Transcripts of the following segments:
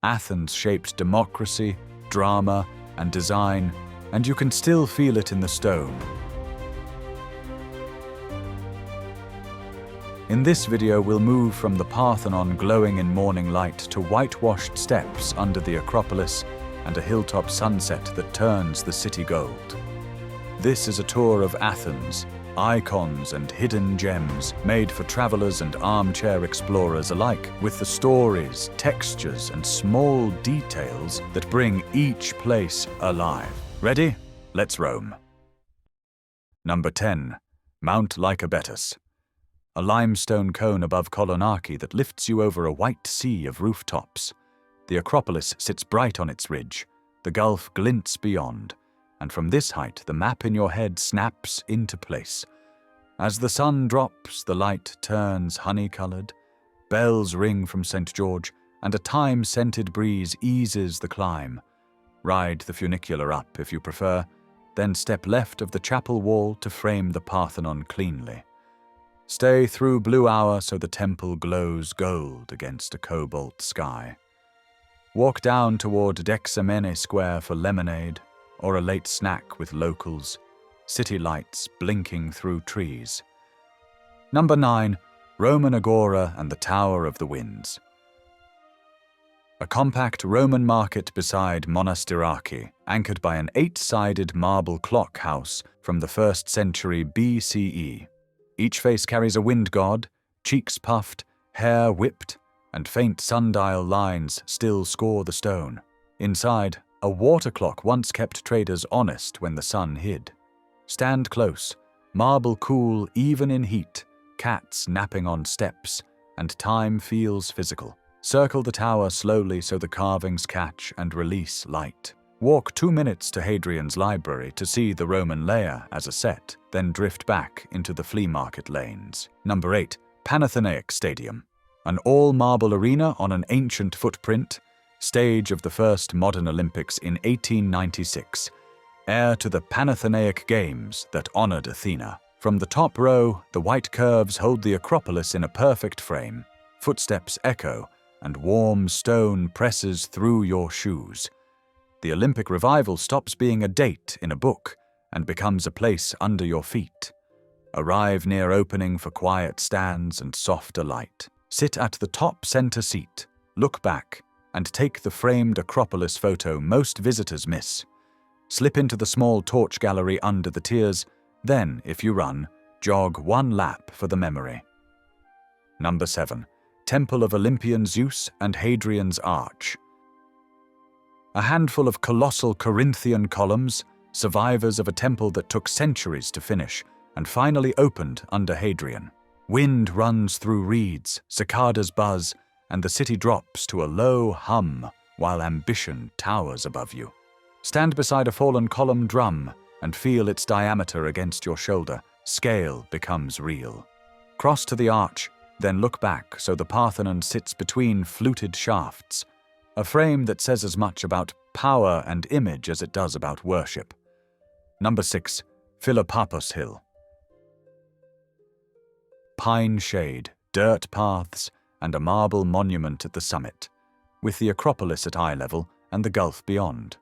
Athens shaped democracy, drama, and design, and you can still feel it in the stone. In this video, we'll move from the Parthenon glowing in morning light to whitewashed steps under the Acropolis and a hilltop sunset that turns the city gold. This is a tour of Athens, icons and hidden gems made for travelers and armchair explorers alike, with the stories, textures, and small details that bring each place alive. Ready? Let's roam. Number 10. Mount Lycabettus. A limestone cone above Kolonaki that lifts you over a white sea of rooftops. The Acropolis sits bright on its ridge, the gulf glints beyond, and from this height the map in your head snaps into place. As the sun drops, the light turns honey-coloured, bells ring from St. George, and a thyme-scented breeze eases the climb. Ride the funicular up if you prefer, then step left of the chapel wall to frame the Parthenon cleanly. Stay through blue hour so the temple glows gold against a cobalt sky. Walk down toward Dexamene Square for lemonade or a late snack with locals, city lights blinking through trees. Number 9. Roman Agora and the Tower of the Winds. A compact Roman market beside Monastiraki, anchored by an 8-sided marble clock house from the 1st century BCE. Each face carries a wind god, cheeks puffed, hair whipped, and faint sundial lines still score the stone. Inside, a water clock once kept traders honest when the sun hid. Stand close, marble cool even in heat, cats napping on steps, and time feels physical. Circle the tower slowly so the carvings catch and release light. Walk 2 minutes to Hadrian's library to see the Roman layer as a set, then drift back into the flea market lanes. Number 8. Panathenaic Stadium. An all-marble arena on an ancient footprint, stage of the first modern Olympics in 1896, heir to the Panathenaic Games that honored Athena. From the top row, the white curves hold the Acropolis in a perfect frame. Footsteps echo, and warm stone presses through your shoes. The Olympic revival stops being a date in a book and becomes a place under your feet. Arrive near opening for quiet stands and softer light. Sit at the top center seat, look back, and take the framed Acropolis photo most visitors miss. Slip into the small torch gallery under the tiers, then, if you run, jog 1 lap for the memory. Number 7. Temple of Olympian Zeus and Hadrian's Arch. A handful of colossal Corinthian columns, survivors of a temple that took centuries to finish and finally opened under Hadrian. Wind runs through reeds, cicadas buzz, and the city drops to a low hum while ambition towers above you. Stand beside a fallen column drum and feel its diameter against your shoulder. Scale becomes real. Cross to the arch, then look back so the Parthenon sits between fluted shafts, a frame that says as much about power and image as it does about worship. Number 6. Philopappos Hill. Pine shade, dirt paths, and a marble monument at the summit, with the Acropolis at eye level and the gulf beyond.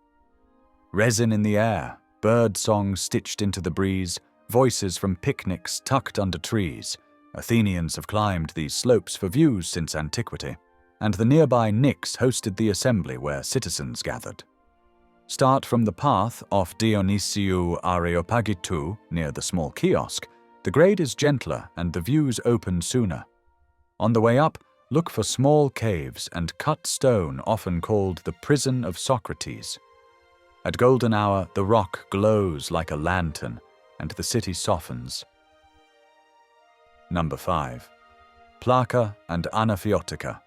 Resin in the air, bird songs stitched into the breeze, voices from picnics tucked under trees. Athenians have climbed these slopes for views since antiquity, and the nearby Nix hosted the assembly where citizens gathered. Start from the path off Dionysiou Areopagitou near the small kiosk. The grade is gentler and the views open sooner. On the way up, look for small caves and cut stone often called the prison of Socrates. At golden hour, the rock glows like a lantern and the city softens. Number 5. Plaka and Anafiotika.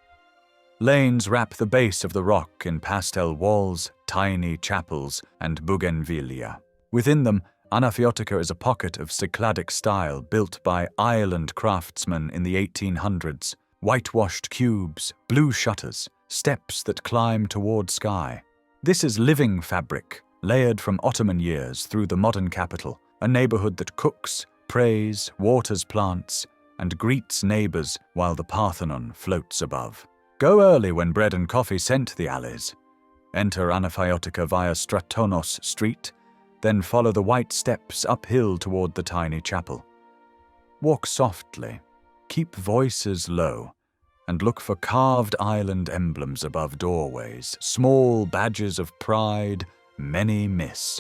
Lanes wrap the base of the rock in pastel walls, tiny chapels, and bougainvillea. Within them, Anafiotika is a pocket of Cycladic style built by island craftsmen in the 1800s. Whitewashed cubes, blue shutters, steps that climb toward sky. This is living fabric, layered from Ottoman years through the modern capital, a neighborhood that cooks, prays, waters plants, and greets neighbors while the Parthenon floats above. Go early when bread and coffee scent the alleys. Enter Anafiotika via Stratonos Street, then follow the white steps uphill toward the tiny chapel. Walk softly, keep voices low, and look for carved island emblems above doorways, small badges of pride many miss.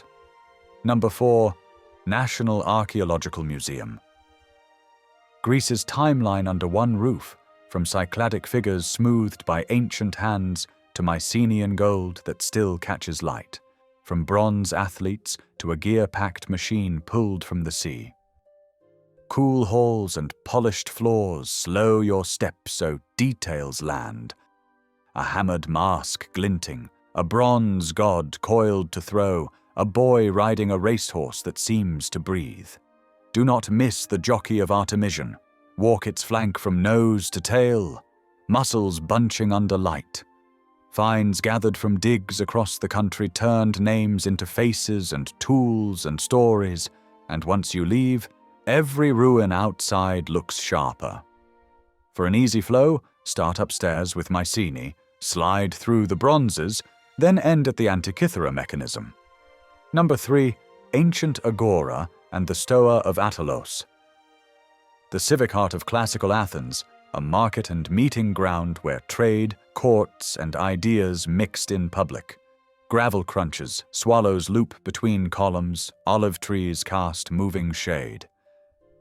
Number 4. National Archaeological Museum. Greece's timeline under one roof, from Cycladic figures smoothed by ancient hands to Mycenaean gold that still catches light, from bronze athletes to a gear-packed machine pulled from the sea. Cool halls and polished floors slow your steps so details land. A hammered mask glinting, a bronze god coiled to throw, a boy riding a racehorse that seems to breathe. Do not miss the Jockey of Artemision. Walk its flank from nose to tail, muscles bunching under light. Finds gathered from digs across the country turned names into faces and tools and stories, and once you leave, every ruin outside looks sharper. For an easy flow, start upstairs with Mycenae, slide through the bronzes, then end at the Antikythera mechanism. Number 3. Ancient Agora and the Stoa of Attalos. The civic heart of classical Athens, a market and meeting ground where trade, courts, and ideas mixed in public. Gravel crunches, swallows loop between columns, olive trees cast moving shade.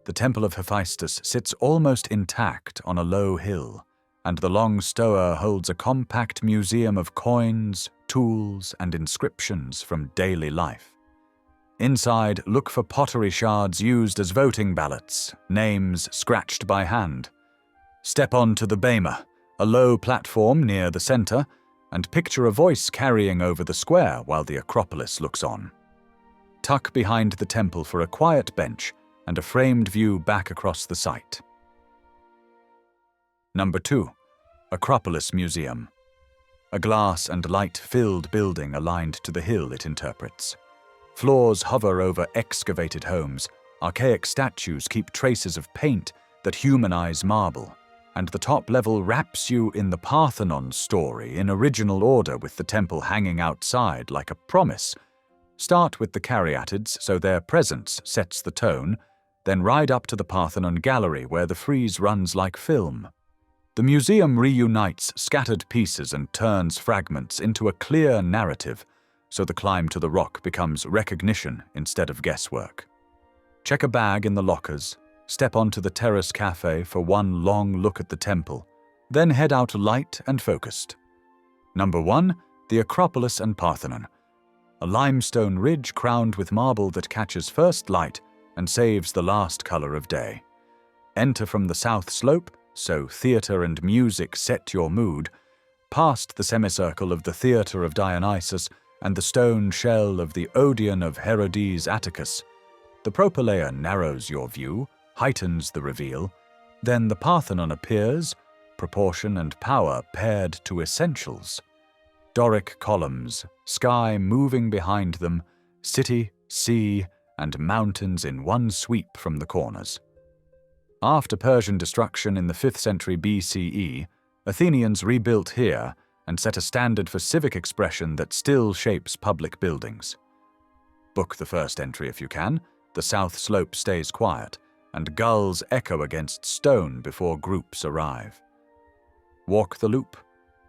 The temple of Hephaestus sits almost intact on a low hill, and the long stoa holds a compact museum of coins, tools, and inscriptions from daily life. Inside, look for pottery shards used as voting ballots, names scratched by hand. Step onto the bema, a low platform near the center, and picture a voice carrying over the square while the Acropolis looks on. Tuck behind the temple for a quiet bench and a framed view back across the site. Number 2. Acropolis Museum. A glass and light-filled building aligned to the hill it interprets. Floors hover over excavated homes, archaic statues keep traces of paint that humanize marble, and the top level wraps you in the Parthenon story in original order with the temple hanging outside like a promise. Start with the Caryatids so their presence sets the tone, then ride up to the Parthenon Gallery where the frieze runs like film. The museum reunites scattered pieces and turns fragments into a clear narrative, so the climb to the rock becomes recognition instead of guesswork. Check a bag in the lockers, step onto the terrace cafe for one long look at the temple, then head out light and focused. Number 1. The Acropolis and Parthenon. A limestone ridge crowned with marble that catches first light and saves the last color of day. Enter from the south slope, so theater and music set your mood, past the semicircle of the Theatre of Dionysus and the stone shell of the Odeon of Herodes Atticus. The propylaea narrows your view, heightens the reveal. Then the Parthenon appears, proportion and power paired to essentials. Doric columns, sky moving behind them, city, sea, and mountains in one sweep from the corners. After Persian destruction in the 5th century BCE, Athenians rebuilt here and set a standard for civic expression that still shapes public buildings. Book the first entry if you can. The south slope stays quiet, and gulls echo against stone before groups arrive. Walk the loop.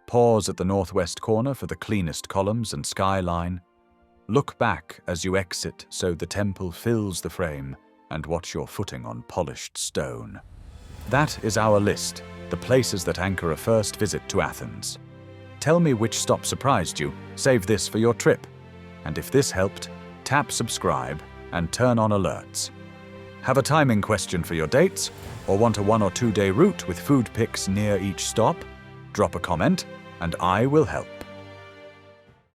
Pause at the northwest corner for the cleanest columns and skyline. Look back as you exit so the temple fills the frame, and watch your footing on polished stone. That is our list, the places that anchor a first visit to Athens. Tell me which stop surprised you, save this for your trip. And if this helped, tap subscribe and turn on alerts. Have a timing question for your dates, or want a 1 or 2 day route with food pics near each stop? Drop a comment, and I will help.